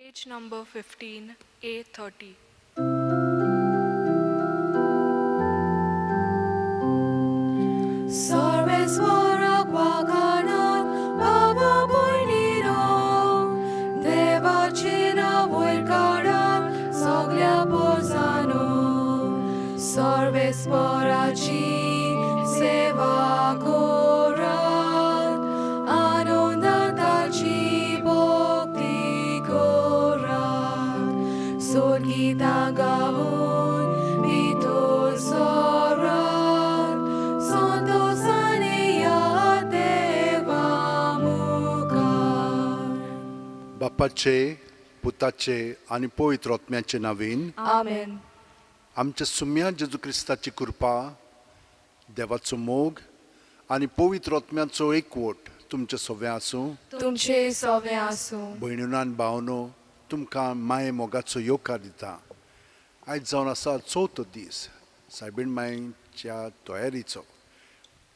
Page number 15, A30. सर्वेश्वराक वाखाणात बाबा भयणीनो देवाची नांव वयर काडात सगळ्या पोरसांनो सर्वेश्वराची सेवा करात आनंदान ताची भक्ती करात सोडगितां गावून भितर सरात संतोषाने या देवा मुखार. बापाचे पुताचे आणि पवित्र आत्म्याचे नावीन आमेन. आमच्या सुम्या जेजू क्रिस्ताची कृपा देवाचो मोग आणि पवित्र आत्म्याचो एकवट तुमचे सगळे आसूं. तुमचे सवे आसूं. भयणीनो आनी भावनो तुमकां माये मोगाचो येवकार दिता. आयज जावन आसा चवथो दीस सायबीण मायच्या तयारीचो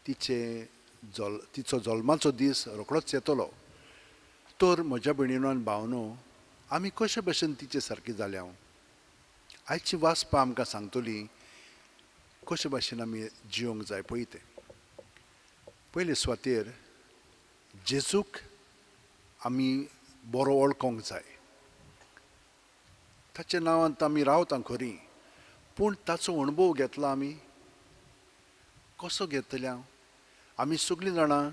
तिचो जल्माचो दीस रोखडोच येतलो. तर म्हज्या भयणीनो आनी भावनो आमी कशे भशेन तिचे सारकी जाल्या. आयची वाचपां आमकां सांगतली कशे भाशेन आमी जिवंक जाय पळय तें. पयले सुवातेर जेजूक आमी बरो वळखोंक जाय. ताच्या नांवांत आमी रावता खरीं, पूण ताचो अणभव घेतला आमी कसो घेतल्या. आमी सगळीं जाणां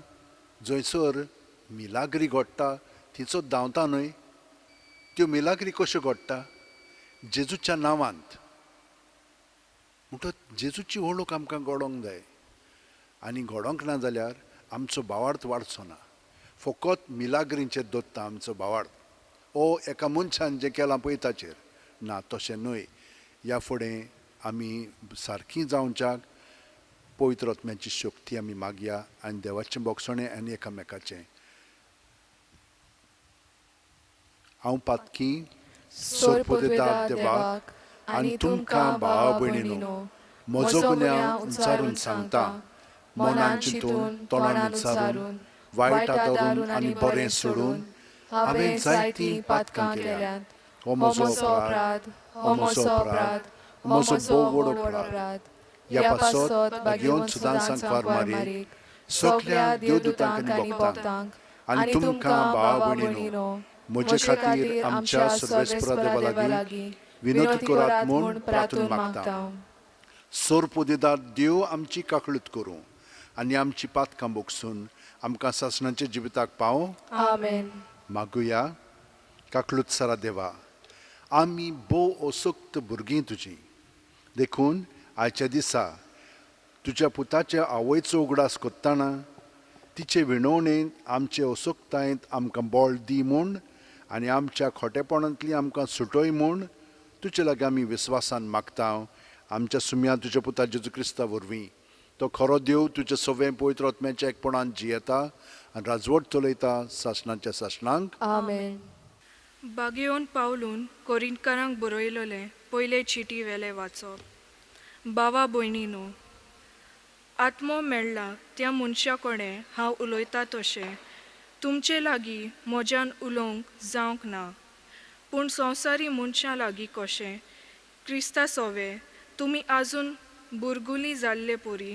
जंयसर मिलाग्री घडटा थिंचो धांवता न्हय. त्यो मिलाग्री कश्यो घडटा जेजूच्या नांवांत. म्हणटच जेजूची वळख आमकां घडोवंक जाय. आनी घडोवंक ना जाल्यार आमचो भावार्थ वाडचो ना. फकत मिलाग्रींचेर दोत्ता आमचो भावार्थ. ओ एका मनशान जें केलां पळय ताचेर ना, तशें न्हय. ह्या फुडें आमी सारकीं जावच्याक पवित्र आत्म्याची शक्ती आमी मागया आनी देवाचें बोगसणें आनी एकामेकाचें. हांव पातकी सोरपोदेदार देवाक आनी तुमकां भावा भयणीनो म्हजो गुन्यांव उच्चारून सांगता. मनान चिंतून तोंडान उच्चारून वायटा धरून आनी बरें सोडून हांवें जायतीं पातकां केल्यात. हो म्हजो अपराध, हो म्हजो अपराध, हो म्हजो बोव व्हड अपराध. ह्या पासत घेवन सुदां सांकवार मारीक सगळ्या देवदूतांक आनी भक्तांक आनी तुमकां भावा भयणीनो म्हजे खातीर आमच्या सर्वेस्परा देवा लागीं विनंती करात म्हूण प्रार्थून मागता. सोरपोदेदार देव आमची काकळूत करूं आनी आमची पातकां बोगसून आमकां सासणाच्या जिविताक पावो. आमेन. मागुया. काकळूत सारा देवा, आमी भोव असक्त भुरगीं तुजीं. देखून आयच्या दिसा तुज्या पुताच्या आवयचो उगडास कोत्ताना तिचे विणवणेंत आमचे असक्तायेंत आमकां बळ दी म्हूण आनी आमच्या खोटेपणांतली आमकां सुटय म्हूण तुजे लागीं आमी विस्वासान मागता. आमच्या सुम्या तुज्या पुता जेजू क्रिस्ता वरवीं तो खरो देव तुजे सवें पवित्र आत्म्याच्या एकपणान जियेता आनी राजवट चलयता सासणाच्या सासणांक. आमेन. बागेवन पावलून कोरिंतकारांक बरयलेले पयले चिटी वेले वाचप. भावा भयणीनो, आत्मो मेळ्ळा त्या मनशा कडेन हांव उलयतां तशें तुमचे लागीं म्हज्यान उलोवंक जावंक ना. पूण संवसारी मनशां लागीं कशें क्रिस्ता सवे तुमी आजून बुरगुली जाल्ले परी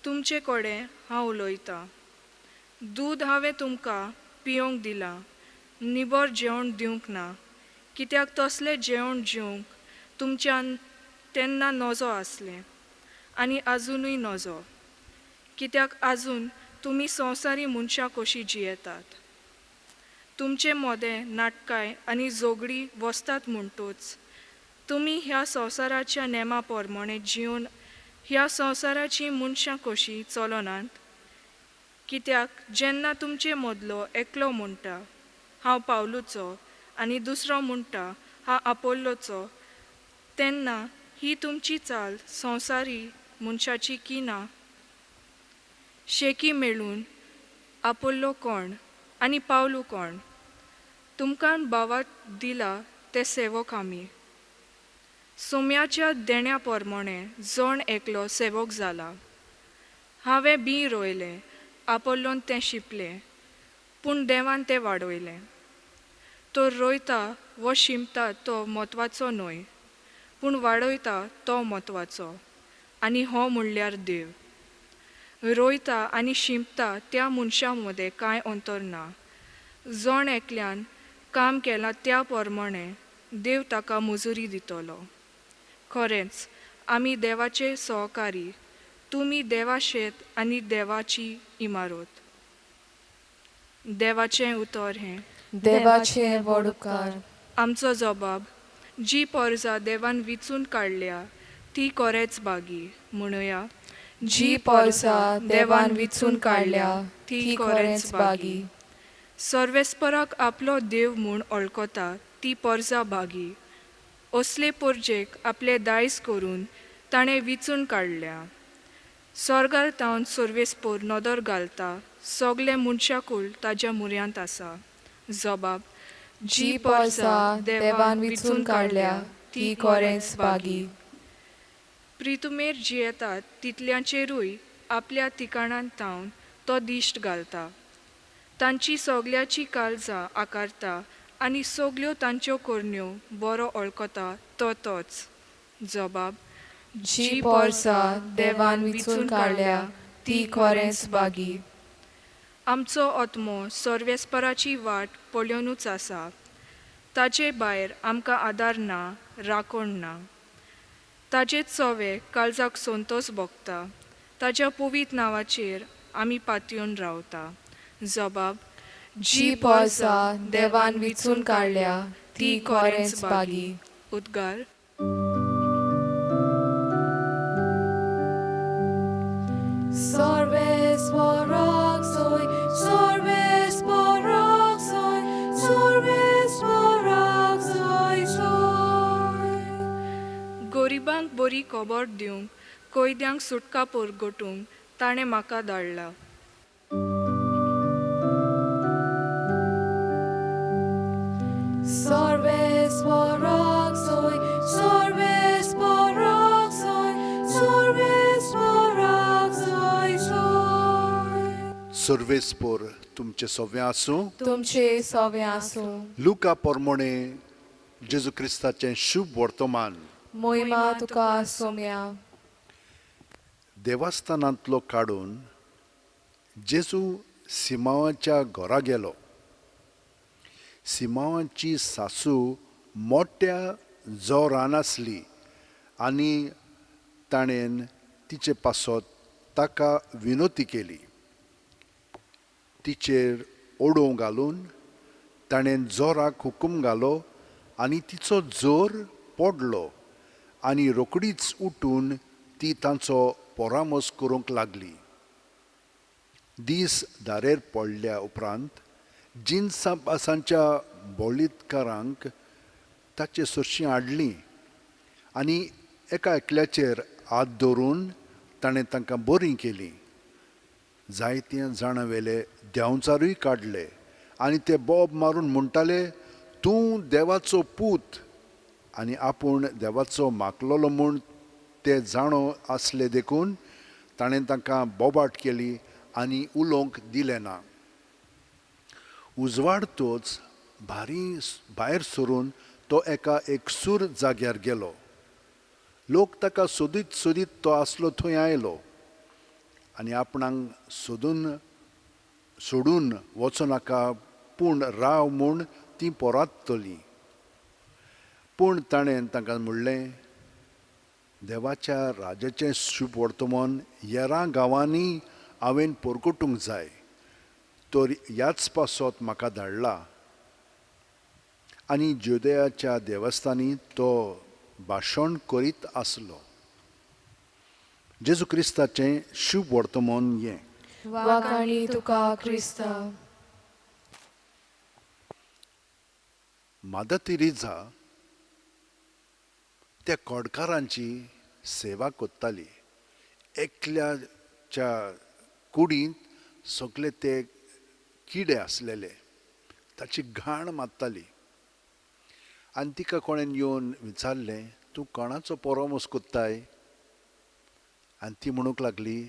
तुमचे कडेन हांव उलयतां. दूद हांवें तुमकां पिवंक दिलां, निबर जेवण दिवंक ना. कित्याक तसलें जेवण जेवंक तुमच्यान तेन्ना नजो आसलें आनी आजुनूय नजो. कित्याक आजून तुमी संवसारी मनशां कशीं जियेतात. तुमचे मोदें नाटकाय आनी झगडी वसतात म्हणटूच तुमी ह्या संवसाराच्या नेमा पोरमोणे जिवन ह्या संवसाराची मनशां कशीं चलनात. कित्याक जेन्ना तुमचे मदलो एकलो म्हणटा हांव पावलूचो आनी दुसरो म्हणटा हांव आपोल्लोचो, तेन्ना ही तुमची चाल संवसारी मनशाची की ना. शेकी मेळून आपोल्लो कोण आनी पावलू कोण? तुमकां भावा दिला ते सेवक आमी. सोम्याच्या देण्या पोरमोणे जण एकलो सेवक जाला. हांवें बी रोयलें, आपोल्लोन तें शिंपलें, पूण देवान तें वाडयलें. तो रोयता वो शिंपता तो म्हत्वाचो न्हय, पूण वाडयता तो म्हत्वाचो, आनी हो म्हणल्यार देव. रोयता आनी शिंपता त्या मनशा मदें कांय अंतर ना. जण एकल्यान काम केलां त्या प्रमाणें देव ताका मजुरी दितलो. खरेंच आमी देवाचे सहकारी, तुमी देवा शेत आनी देवाची इमारत. देवाचें उतर हें: देवाचे व्हड उपकार. आमचो जबाब: जी पोरजां देवान विचून काडल्या ती कोरेच बागी. म्हणुया: जी पोरसां देवान विचून काडल्या ती खरेंच बागी. सर्वेस्पराक आपलो देव म्हूण वळखता ती पोरजां बागी. असले पोरजेक आपले दायज करून ताणें विचून काडल्या. स्वर्गार तावन सर्वेस्पोर नदर घालता सगले मनशाकूल ताज्या मुर्यांत आसा. जबाब: जी पोरसां देवान विचून काडल्या ती खरेंच बागी. प्रितुमेर जियेतात तितल्यांचेरूय आपल्या तिकाणान तावन तो दिश्ट घालता. तांची सगल्याची काळजां आकारता आनी सगल्यो तांच्यो करण्यो बरो वळखता तो तोच. जबाब: जी पोरसां देवान विचून काडल्या ती खरेंच बागी. आमचो आत्मो सर्वेस्पराची वाट पळोवनूच आसा. ताचे भायर आमकां आदार ना, राखण ना. ताचे चवे काळजाक संतोष भोगता. ताच्या पवित्र नांवाचेर आमी पातयेवन रावता. जबाब: जी पोरसां देवान विचून काडल्या ती खरेंच बागी. उद्गार: सर्वेस्पराक सोय, सर्वेस्पराक सोय, सर्वेस्पराक सोय सोय. गरिबांक बरी खबर दिवंक, कैद्यांक सुटका परगटूंक ताणें म्हाका धाडला. सर्वेस्पराक सोय, सर्वेस्पराक सोय, सर्वेस्पराक सोय सोय. सर्वेस्पोर तुमचे सव्या आसूं. तुमचे सवे आसूं. लुका पोरमोणे जेजू क्रिस्ताचें शुभ वर्तमान. मोहिमा तुका सोम्या. देवस्थानांतलो काडून जेजू सिमावाच्या घरा गेलो. सिमावाची सासू मोठ्या जोरान आसली आनी ताणेन तिचे पासत ताका विनोती केली. तिचेर ओडो घालून ताणेन जोराक हुकूम घालो आनी तिचो जोर पडलो आनी रोकडीच उठून ती तांचो परामोस करूंक लागली. दीस दारेर पडल्या उपरांत जिनसापासांच्या बोळीतकारांक ताचे सुरशीं हाडलीं आनी एका एकल्याचेर हात दवरून ताणें तांकां बरीं केलीं. जायत्या जाणां वेले देंवचारूय काडले आनी ते बोब मारून म्हणटाले, तूं देवाचो पूत. आनी आपूण देवाचो मागलोलो म्हूण ते जाणो आसले देखून ताणें तांकां बोबाट केली आनी उलोवंक दिलें ना. उजवाडतोच भायर सरून तो एका एकसूर जाग्यार गेलो. लोक ताका सोदीत सोदीत तो आसलो थंय आयलो आनी आपणाक सोडून वचूं नाका पूण राव म्हूण तीं पोरांतलीं. पूण ताणें तांकां म्हणलें, देवाच्या राज्याचें शुभ वर्तमान हेरां गांवांनी हांवें परगटूंक जाय, तर ह्याच पासत म्हाका धाडला. आनी जुदेयाच्या देवस्थानी तो भाशण करीत आसलो. जेजू क्रिस्ताचें शुभ वर्तमान हें. वाखाणी तुका क्रिस्ता. मादा तेरेझा त्या कोडकारांची सेवा कोत्ताली. एकल्याच्या कुडींत सगळे ते किडे आसलेले, ताची घाण मारताली. आनी तिका कोणें येवन विचारलें, तूं कोणाचो परामोस कोत्ताय? आनी ती म्हणूंक लागली,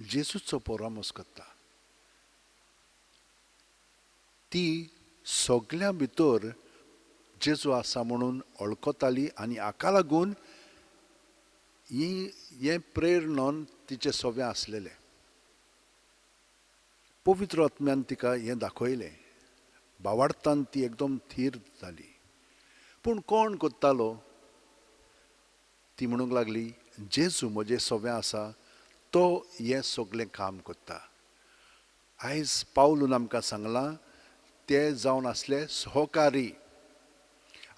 जेजूचो परामोस कोत्ता. ती सगळ्या भितर जेजू आसा म्हणून वळखताली आनी हाका लागून हे प्रेरणेन तिचे सवें आसलेलें. पवित्र आत्म्यान तिका हें दाखयलें. भावार्थान ती एकदम थीर जाली. पूण कोण कोत्तालो? ती म्हणूंक लागली, जेजू म्हजे सवें आसा, तो हें सगळें काम कोत्ता. आयज पावलून आमकां सांगलां ते जावन आसले सहकारी.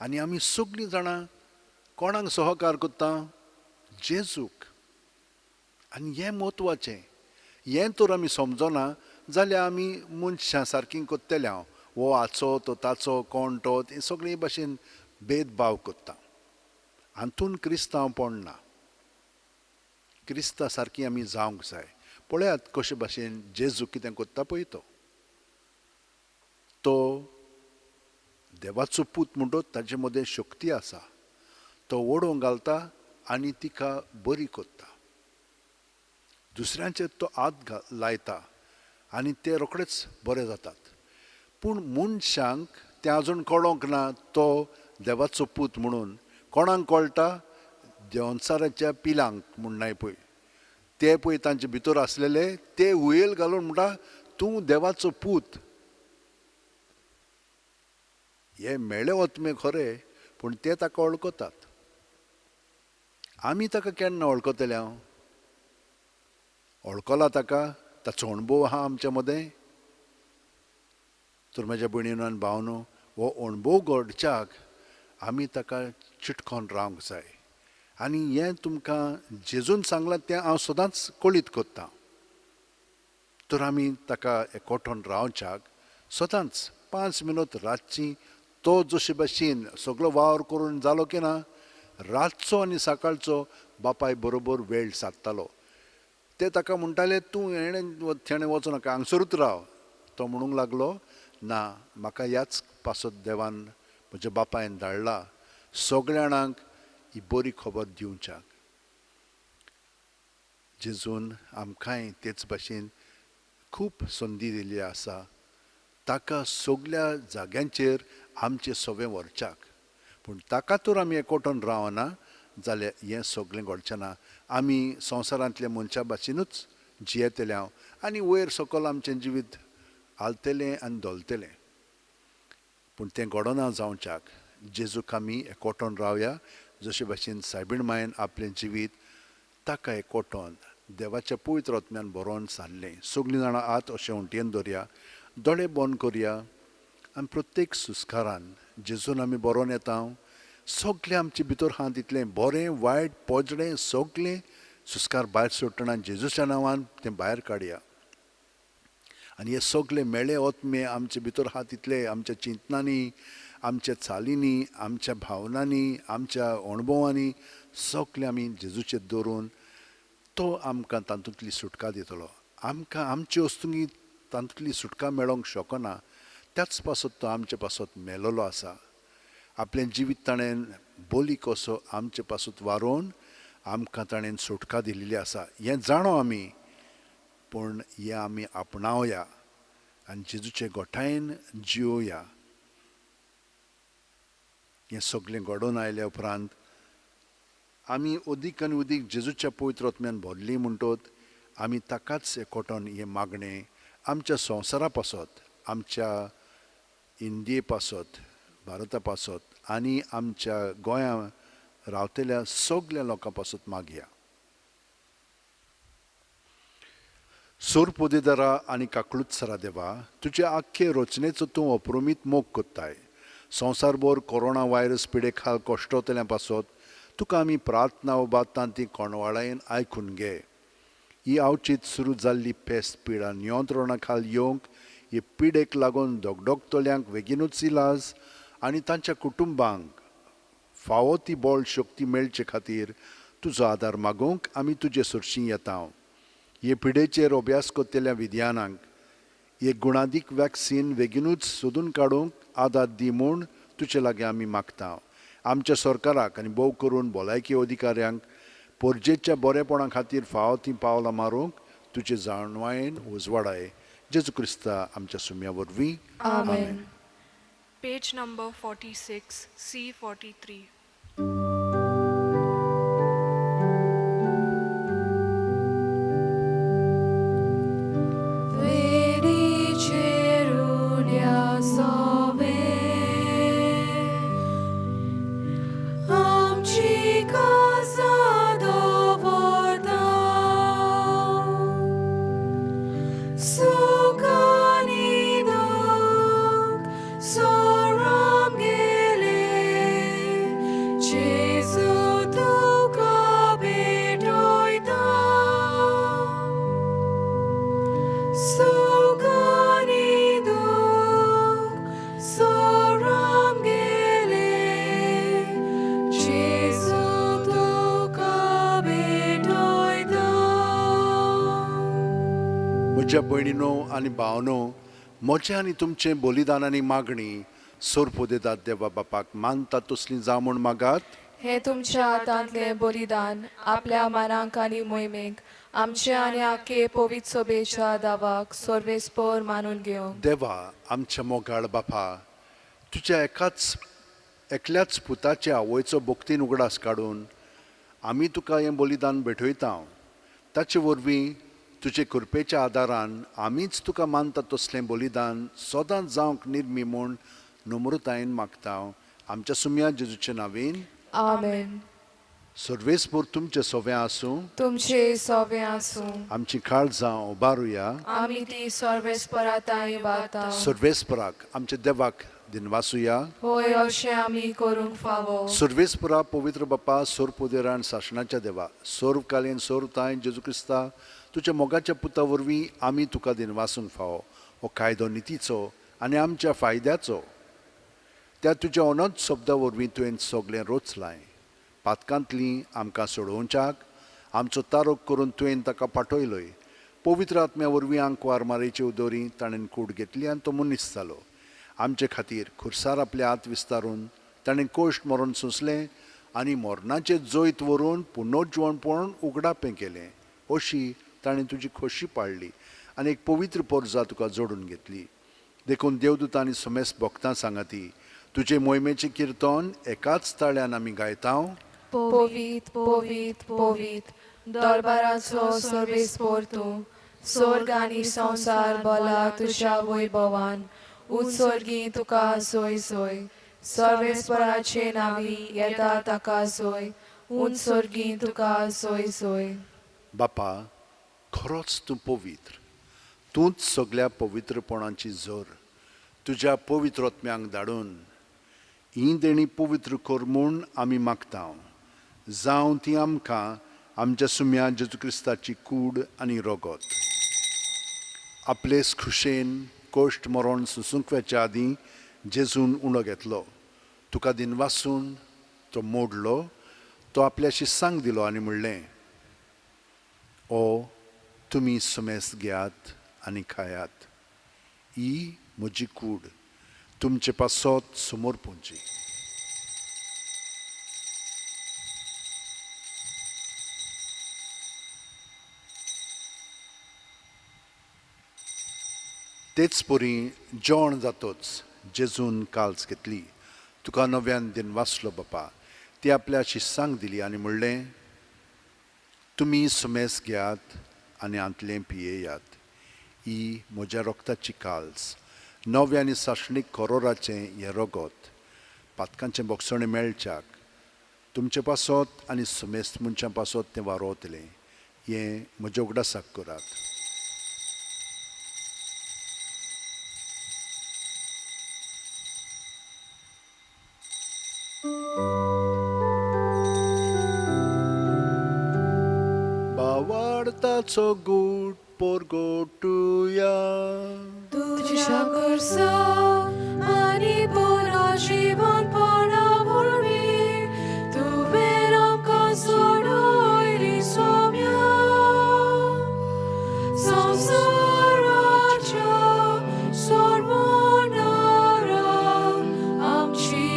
आनी आमी सगळीं जाणां कोणाक सहकार कोत्ता? जेजूक. आनी हें म्हत्वाचें. हें तर आमी समजना जाल्यार आमी मनशां सारकीं कोत्तेले हांव. हो हाचो तो ताचो कोण तो हें सगळी भाशेन भेदभाव कोत्ता. हातून क्रिस्तांवपण ना. क्रिस्तां सारकीं आमी जावंक जाय. पळयात कशे भाशेन जेजू कितें कोत्ता पळय तो देवाचो पूत म्हणटच ताचे मदें शक्ती आसा. तो ओडोवन घालता आनी तिका बरी कोत्ता. दुसऱ्यांचेर तो हात लायता आनी ते रोखडेच बरे जातात. पूण मनशांक तें आजून कळोंक ना तो देवाचो पूत म्हणून. कोणाक कळटा? देंवचाराच्या पिलांक म्हणनाय पळय. ते पळय तांचे भितर आसलेले ते हुयेल घालून म्हणटा तूं देवाचो पूत. हे मेळे वतमे खरे पूण ते ताका वळखतात. आमी ताका केन्ना वळखतले? हांव वळखला ताका? ताचो अणभव आहा आमच्या मदें? तर म्हज्या भयणीनो आनी भावनो, हो अणभव घडच्याक आमी ताका चिटकोन रावंक जाय. आनी हें तुमकां जेजून सांगलां तें हांव सदांच कळीत कोत्तां. तर आमी ताका एकवटून रावच्याक सदांच 5 मिनट रातची तो जशे भाशेन सगळो वावर करून जालो की ना, रातचो आनी सकाळचो बापाय बरोबर वेळ सादतालो. ते ताका म्हणटाले तूं थेणे वचूं नाका, हांगसरूच राव. तो म्हणूंक लागलो, ना, म्हाका ह्याच पासत देवान म्हज्या बापायन धाडला सगळ्या जाणांक ही बरी खबर दिवच्याक. जेजून आमकांय तेच भाशेन खूब संदी दिल्ली आसा. ताका सगळ्या जाग्यांचेर आमचे सवें व्हरच्याक. पूण ताका तर आमी एकवटून रावना जाल्यार हें सगळें घडचें ना. आमी संवसारांतल्या मनशा भाशेनूच जियेतले हांव आनी वयर सकयल आमचें जिवीत हालतलें आनी धोलतलें. पूण तें घडोना जावच्याक जेजूक आमी एकवटून रावया. जशे भाशेन सायबीण मायन आपलें जिवीत ताका एकवटोन देवाच्या पवित्र आत्म्यान बरोवन सारलें. सगळीं जाणां आत अशें उंटयेन दवरया, दोळे बंद करया आनी प्रत्येक सुस्कारान जेजून आमी बरोवन येता. सगळें आमचे भितर आहा तितलें बरें वायट पोजडें सगळें सुस्कार भायर सोडटना जेजूच्या नांवान तें भायर काडया. आनी हे सगळे मेळे ओतमे आमचे भितर आहा तितले आमच्या चिंतनांनी, आमच्या चालींनी, आमच्या भावनांनी, आमच्या अणभवांनी सगळे आमी जेजूचेर दवरून तो आमकां तातूंतली सुटका दितलो. आमकां आमचे वस्तूंनी तातूंतली सुटका मेळोंक शकना. त्याच पासत तो आमचे पासत मेलोलो आसा. आपलें जिवीत ताणें बोली कसो आमचे पासून वारोवन आमकां ताणें सुटका दिल्ली आसा. हें जाणो आमी, पूण हें आमी आपणावया आनी जेजूचे गोठायेन जियोया. हें सगळें घडोवन आयल्या उपरांत आमी अदीक आनी अदीक जेजूच्या पवित्र आत्म्यान भरलीं म्हणटत आमी ताकाच एकवटोन हें मागणें आमच्या संवसारा पासत, आमच्या इंडिये पासत, भारता पासत आनी आमच्या गोंया रावतल्या सगळ्या लोकां पासत मागया. सोरपोदेदारा आनी काकळुत्सरा देवा, तुजे आख्खे रचनेचो तूं अप्रुमीत मोग कोत्ताय. संवसारभर कोरोना व्हायरस पिडे खाल कश्टतल्या पासत तुका आमी प्रार्थना उबारता ती कोणवाळायेन आयकून घे. ही आवचीत सुरू जाल्ली पेस्त पिडा नियंत्रणा खाल येवंक हे पिडेक लागून दोगदोगतल्यांक बेगीनूच इलाज आनी तांच्या कुटुंबांक फावो ती बोळ शक्ती मेळचे खातीर तुजो आदार मागूंक आमी तुजे सुरशीं येता. हे पिडेचेर अभ्यास कोत्तेल्या विद्यानांक एक गुणादीक वॅक्सीन बेगीनूच सोदून काडूंक आदार दी म्हूण तुजे लागीं आमी मागता. आमच्या सरकाराक आनी भोव करून भलायकी अधिकाऱ्यांक पोरजेच्या बरेपणा खातीर फावो तीं पावलां मारूंक तुजे जाणवायेन उजवाडाय. जेजू क्रिस्ता आमच्या सुम्या वरवीं Amen. Page number 46, C43. Felicerunia sobe, amci casa dovoda, sukani dog, soram gele, Jesu tu kabetoida. Suganiduk soram gele, Jesu tuka betoida. म्हज्या भयणीनो आनी भावनो, म्हजें आनी तुमचें बलिदान आनी मागणी सोरपोदेतात देवा बापाक मानतात तसलीं जावं म्हूण मागात. हे तुमच्या हातांतले बलिदान आपल्या मनांक आनी मोहिमेक आमचे आनी आखे पवित्र सभेच्या दावाक सर्वेस्पर मानून घेवंक देवा आमच्या मोगाळ बापा, तुज्या एकल्याच पुताच्या आवयचो भक्तीन उगडास काडून आमी तुका हें बलिदान भेटयता. ताचे वरवीं तुजे कृपेच्या आदारान आमीच तुका मानता तसलें बलिदान सदांच जावंक निर्मी म्हूण नम्रतायेन मागता. आमच्या सुम्या जेजूच्या नांवेन आमेन. सर्वेस्पर तुमचे सोवें आसूं. तुमचे सोबे आसूं. आमची काळजां उबारुया. आमी ती सर्वेस्पराताय बाता. सर्वेस्पराक आमच्या देवाक दिनवासुया. होय अशें आमी करूंक फावो. सर्वेस्परा पवित्र बापा, सोर पोदेरान शासनाच्या देवा, सोर्वकालीन सोरताय जेजू क्रिस्ता, तुज्या मोगाच्या पुता वरवीं आमी तुका दिनवासूंक फावो. हो कायदो नितीचो आनी आमच्या फायद्याचो त्या तुज्या अनंत शब्दा वरवीं तुवें सगळें रोचलाय. पातकांतलीं आमकां सोडोवच्याक आमचो तारोक करून तुवें ताका पाठयलोय. पवित्र आत्म्या वरवीं आंकवार मारेची उदोरी ताणें कूड घेतली आनी तो मनीस जालो. आमचे खातीर खुर्सार आपले हात विस्तारून ताणें कोश्ट मरण सोंसलें आनी मरणाचें जैत व्हरून पुनर्जीवणपण उगडापें केलें. अशी ताणें तुजी खोशी पाळली आनी एक पवित्र पोरजा तुका जोडून घेतली. देखून देवदूत आनी समेस्त भक्तां सांगाती तुजे मोहिमेचें किर्तन एकाच ताळ्यान आमी गायता. पोवीत पोवीत पोवीत दरबाराचो सर्वेस्पर तूं, स्वर्ग आनी संसार भला तुज्या वैभवान. उत्सर्गी तुका सोय सोय, सर्वेस्पराचे नावी येता ताका सोय. उत्सर्गी तुका सोय सोय. बापा, खरोच तूं पवित्र. तूंच सगळ्या पवित्रपणाची जोर. तुज्या पवित्रत्म्यांक धाडून ही देणी पवित्र कर म्हूण आमी मागता. जावं ती आमकां आमच्या सुम्या जेजू क्रिस्ताची कूड आनी रगत. आपलेच खुशेन कोश्ट मरण सुसुंकव्याच्या आदीं जेजून उणो घेतलो. तुका दिनवासून तो मोडलो. तो आपल्या शिस्सांक दिलो आनी म्हणलें, ओ तुमी समेस्त घेयात आनी खायात. ही म्हजी कूड तुमचे पासत समोर पोंची. तेच परी जेवण जातोच जेजून काल्स घेतली. तुका नव्यान दिनवासलो बापा. ती आपल्या शिस्सांक दिली आनी म्हणलें, तुमी समेस्त घेयात आनी आंतलें पियेयात. ही म्हज्या रोगताची काल्स, नव्या आनी साशणीक करोराचें हें रगत. पातकांचें बोगसणें मेळच्याक तुमचे पासत आनी समेस्त मनशां पासत तें वारोतलें. हें म्हज्या उगडासाक करात. बावार्ताचो गूट पोरगोटुया. तुझ्या करसा आनी बोला जीवनपणा वरवीं तुवें आमकां सोडयली सोम्या. संवसाराच्या सर्वनारा आमची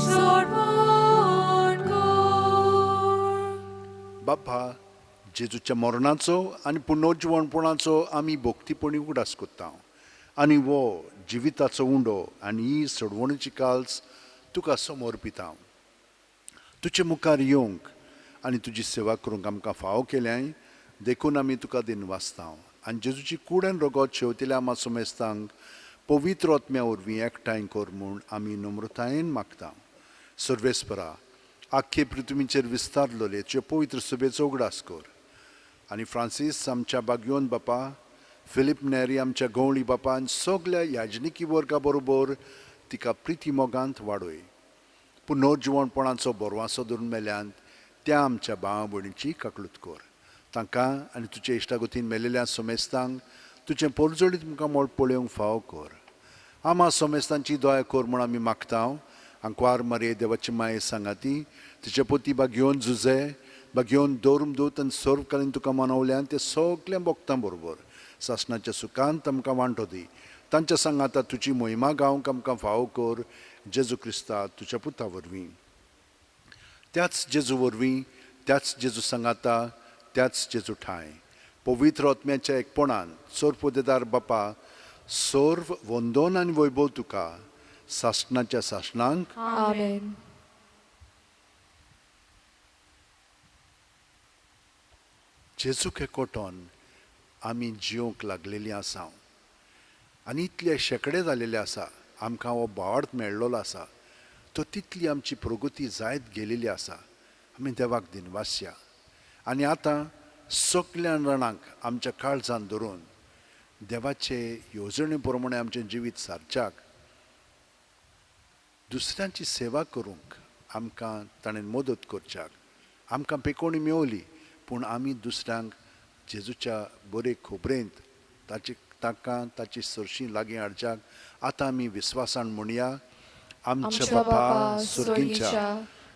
सोडवण कर. बापा, जेजूच्या मरणाचो आनी पुनर्जीवणपणाचो आमी भोक्तीपणी उगडास कोत्ता आनी वो जिविताचो उंडो आनी ही सोडवणुची काल्स तुका समोर पिता. तुजे मुखार येवंक आनी तुजी सेवा करूंक आमकां फावो केल्याय देखून आमी तुका दिनवासता आनी जेजूची कुडन रगत शेवतिल्या आमा सोमेस्तांक पवित्र आत्म्या वरवीं एकठांय कर म्हूण आमी नम्रतायेन मागता. सर्वेस्परा आख्खे पृथ्वीचेर विस्तारलोले तुजे पवित्र सभेचो उगडास कर आनी फ्रांसीस आमच्या बागयोन बापा, फिलीप नेरी आमच्या गवळी बापा आनी सगल्या याजनिकी वर्गा बरोबर तिका प्रिती मोगांत वाडय. पुनर्जीवणपणाचो बोरवासो धरून मेल्यांत त्या आमच्या भावा भयणीची काकलूत कर. तांकां आनी तुजे इश्टागतीन मेलेल्या सोमेस्तांक तुजें परजोडीत तुमकां मोळ पळोवंक फावो कर. आमा सोमेस्तांची दया कर म्हूण आमी मागता. आंकवार मारये देवाची माये सांगाती तिचे पोती बागयोन झुजे बागयोन दोरमदूत आनी सर्वकालीन तुका मनवल्यान ते सगल्या भक्तां बरोबर सासणाच्या सुखांत आमकां वांटो दी. तांच्या सांगाता तुजी मोहिमा गावंक आमकां फावो कर. जेजू क्रिस्ता तुज्या पुता वरवीं, त्याच जेजू वरवीं, त्याच जेजू सांगाता, त्याच जेजू ठाय पवित्र आत्म्याच्या एकपणान सोरपोदेदार बापा सर्व वंदन आनी वैभव तुका सासणाच्या सासणांक. आमेन. जेजूक एकवटोन आमी जिवंक लागलेलीं आसा आनी इतले शेकडे जालेले आसा. आमकां हो भावार्थ मेळ्ळो आसा तो तितली आमची प्रगती जायत गेलेली आसा. आमी देवाक दिनवासया आनी आतां सगल्या जाणांक आमच्या काळजान धरून देवाचे येवजणे प्रमाणे आमचें जिवीत सारच्याक दुसऱ्यांची सेवा करूंक आमकां ताणें मदत करच्याक आमकां पेकोवणी मेवली पूण आमी दुसऱ्यांक जेजूच्या बरे खोबरेंत ताका ताची सरशी लागीं हाडच्याक आतां आमी विस्वासान म्हणया. आमच्या बापा सुर्गींच्या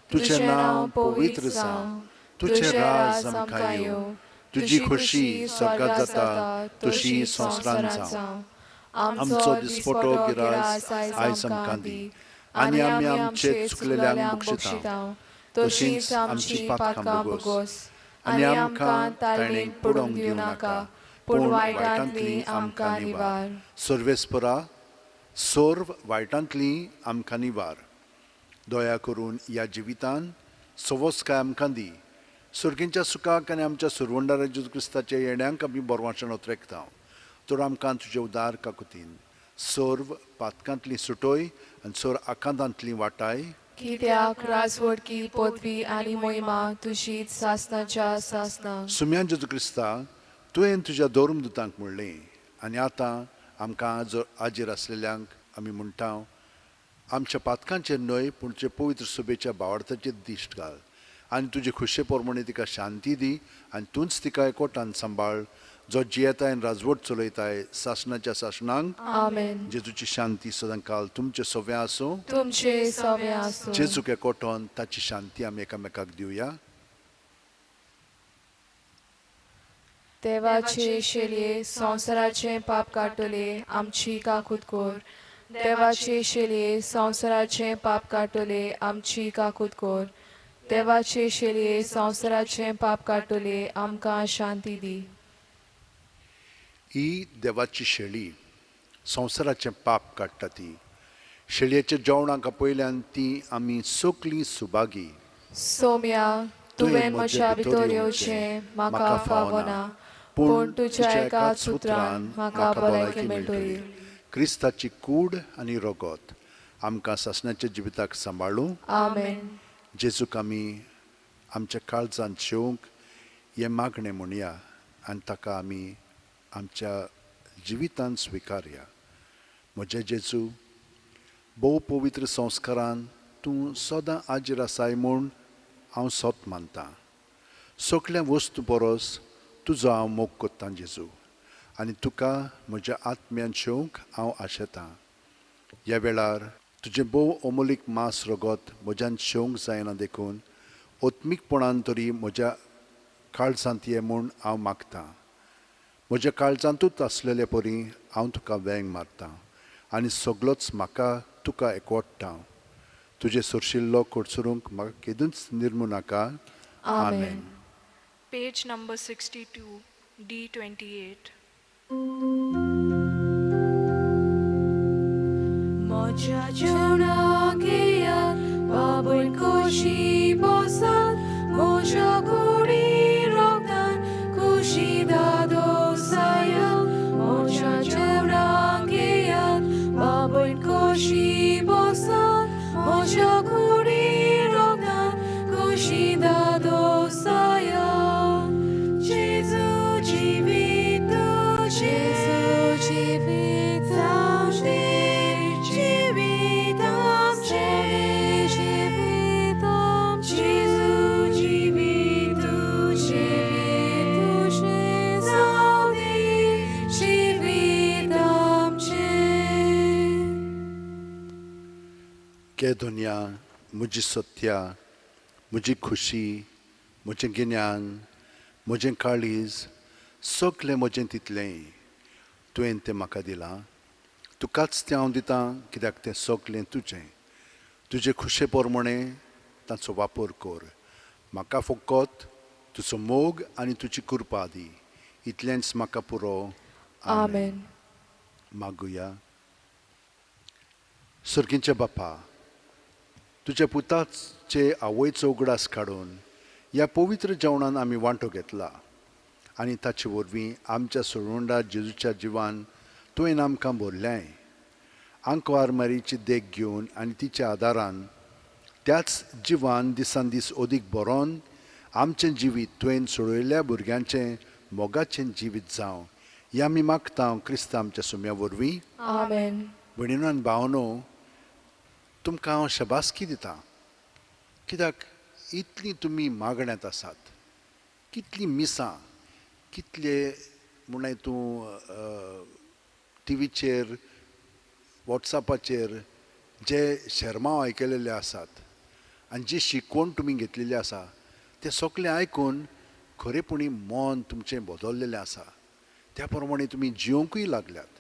तुजें नांव पवित्र जावं, तुजें राज आमकां येवं, तुजी खोशी स्वर्गांत जाता तशी संवसारांत जावं. आमचो दिसपटो गिरास आयज आमकां दी आनी आमी आमचे चुकलेल्यांक बक्षिता तशींच आमची पातकां बोगोस आनी आमकां ताळणेक पडोवंक दिवं नाका पूण वायटांतली आमकां निवार. सर्वेस्परा सर्व वायटांतली आमकां निवार. दया करून ह्या जिवितान सवस्काय आमकां दी. सुर्गींच्या सुखाक आनी आमच्या सुरवंडार जेजू क्रिस्ताच्या येण्याक आमी बोरवांचें ओतरेकता. तर आमकां तुजे उदार काकुतीन सर्व पातकांतली सुटोय आनी सर आकांतांतली वाटाय. कित्याक राजवडकी पदवी आनी मोहिमा तुजीच सासणाच्या सासणांक. सुम्यान जेजू क्रिस्ता तुवें तुज्या दोरमदुतांक म्हणलें आनी आतां आमकां आजेर आसलेल्यांक आमी म्हणटा आमच्या पातकांचेर न्हय पूण तुजे पवित्र सभेच्या भावार्थाचेर दिश्ट घाल आनी तुजे खुशे प्रमाणे तिका शांती दी आनी तूंच तिका एकवटान सांबाळ जो जियेताय आनी राजवट चलयताय सासणाच्या सासणांक. आमेन. जेजूची शांती सदांकाल तुमचे सव्या आसूं. तुमचे सवे आसूं. जेजूक एकवटोन ताची शांती आमी एकामेकाक दिवया. देवाचे शेलये संवसाराचे पाप काटले आमची काकूत कोर. देवाचे शेलये संवसाराचे पाप काटले आमची काकूत कोर. देवाचे शेलये संवसाराचे पाप काटले आमकां शांती दी. ही देवाची शेळी संवसाराचें पाप काडटा ती. शेळयेच्या जेवणाक पयल्यान ती आमी सगलीं सुभागी. सोम्या तुवें म्हज्या भितर येवचें म्हाका फावना पूण तुज्या एकाच सुत्रान म्हाका भलायकी मेळटली. क्रिस्ताची कूड आनी रगत आमकां सासणाच्या जिविताक सांबाळूं. आमेन. जेजूक आमी आमच्या काळजांत शेवंक हें मागणें म्हणया आनी ताका आमी आमच्या जिवितांत स्विकारया. म्हजे जेजू भोव पवित्र संस्कारान तूं सदां आजीर आसाय म्हूण हांव सोत मानतां. सगळ्या वस्तू परस तुजो हांव मोग कोत्तां जेजू आनी तुका म्हज्या आत्म्यान शेवंक हांव आशेतां. ह्या वेळार तुजें भोव अमोलीक मांस रगत म्हज्यान शेवंक जायना देखून ओत्मीकपणान तरी म्हज्या काळजांत ये म्हूण हांव मागतां. म्हज्या काळजांतूच आसलेले परी हांव तुका वेंग मारतां आनी सगळोच म्हाका तुका एकवटटा. तुजे सुरशिल्लो कोडसरूंक म्हाका केदूच निर्मू नाका. आमेन. Page number 62, D28. Moja Jonah Gayat, Babuin Koshi Bosat, Moja Kuri Rogdan, Kushi Dado Sayat, Moja Jonah Gayat, Babuin Koshi Bosat, Moja Kuri Rogdan, Kushi Dado Sayat. Jesus Jivito, Jesus Jivito, Jivitam Che, Jivitam Jesus Jivitu Jivitu Che, Saudi Jivitam Che. के दुनिया मुझी सत्या मुझी खुशी मुझें गिन्यान मुझें काळीज सगलें म्हजें तितलें तुवें तें म्हाका दिलां तुकाच तें हांव दितां कित्याक तें सगलें तुजें तुजे खुशे पोरमणे ताचो वापर कर म्हाका फकत तुजो मोग आनी तुजी कृपा दी इतलेंच म्हाका पुरो Amen. मागुया सर्गींचे बापा तुज्या पुताचे आवयचो उगडास काडून ह्या पवित्र जेवणान आमी वांटो घेतला आनी ताचे वरवीं आमच्या सोडवंडा जेजूच्या जिवान तुवें आमकां भरल्याय आंकवार मारीची देख घेवन आनी तिच्या आदारान त्याच जिवान दिसान दीस अदीक बरोवन आमचें जिवीत तुवें सोडयल्ल्या भुरग्यांचें मोगाचें जिवीत जावं हें आमी मागता क्रिस्त आमच्या सुम्या वरवीं Amen. भयणीनो आनी भावनो तुमकां हांव शबासकी दितां कित्याक इतली तुमी मागण्यांत आसात कितलीं मिसां कितले म्हणाय तूं टीव्हीचेर वॉट्सॅपाचेर जे शर्माव आयकलेले आसात आनी जी शिकवण तुमी घेतलेली आसा तें सगलें आयकून खरेपणी मन तुमचें बदललेलें आसा त्या प्रमाणे तुमी जिवंकूय लागल्यात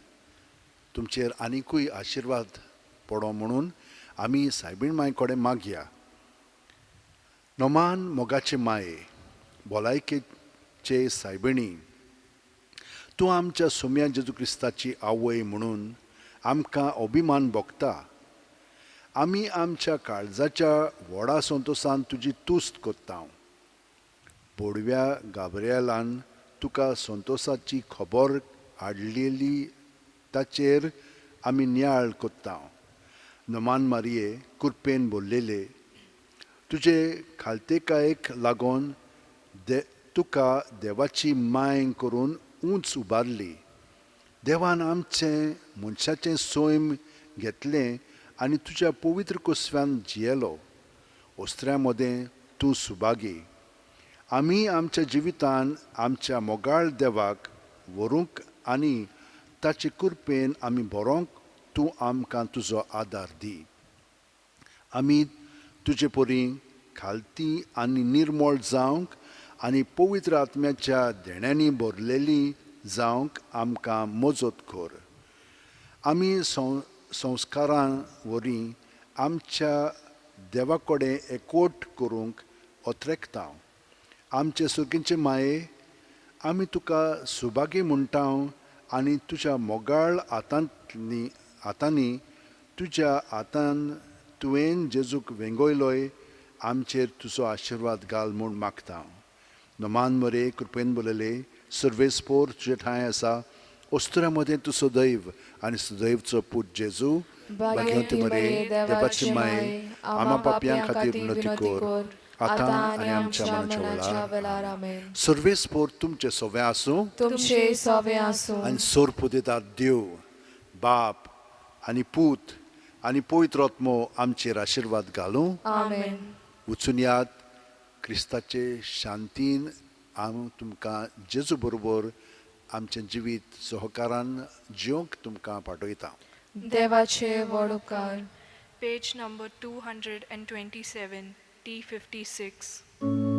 तुमचेर आनिकूय आशिर्वाद पडो म्हणून आमी सायबीण मांय कडेन मागया नोमान मोगाचे माये भलायकेचे सायबिणी तूं आमच्या सोम्या जेजू क्रिस्ताची आवय म्हणून आमकां अभिमान भोगता आमी आमच्या काळजाच्या व्हडा संतोशान तुजी तुस्त कोत्ता पोडव्या गाब्रिएलान तुका संतोशाची खबर हाडलेली ताचेर आमी नियाळ कोत्ता नोमान मारये कृपेन भरलेले तुजे खालतेकायेक लागून तुका देवाची माय करून उंच उबारली देवान आमचें मनशाचें सोयम घेतलें आनी तुज्या पवित्र कुसव्यान जियेलो ओस्त्र्या मदें तूं सुभागी आमी आमच्या जिवितान आमच्या मोगाळ देवाक व्हरूंक आनी ताचे कृपेन आमी बरोंक तूं आमकां तुजो आदार दी आमी तुजे परी खालती आनी निर्मळ जावंक आनी पवित्र आत्म्याच्या देण्यांनी भरलेली जावंक आमकां मजत कर आमी संस्कारां वरवीं आमच्या देवा कडेन एकवट करूंक ओत्रेकता आमचे सुर्गींचे माये आमी तुका सुभागी म्हणटा आनी तुज्या मोगाळ आतांनी तुज्या हातान तुवें जेजूक वेंगयलोय आमचेर तुजो आशिर्वाद घाल म्हूण मागता नोमान मरे कृपेन बोलले सर्वेस्पोर तुजे ठांय आसा ओस्त्रा मदें तूं सदैव आनी सदैवचो पूत जेजू भाग्यवंती मरे देवाची माये आमा पापयां खातीर विनंती कर आतां आनी आमच्या मरणाच्या वेळार आमेन सर्वेस्पोर तुमचे सोवे आसूं तुमचे सोवे आसूं आनी सोर दितात देव बाप आनी पूत आनी पवित्र आत्मो आमचेर आशिर्वाद घालूं आमेन वचून यात क्रिस्ताचे शांतीन हांव तुमकां जेजू बरोबर आमचें जिवीत सहकारान जिवंक तुमकां पाठयता देवाचे व्हड उपकार Page number 227, T56.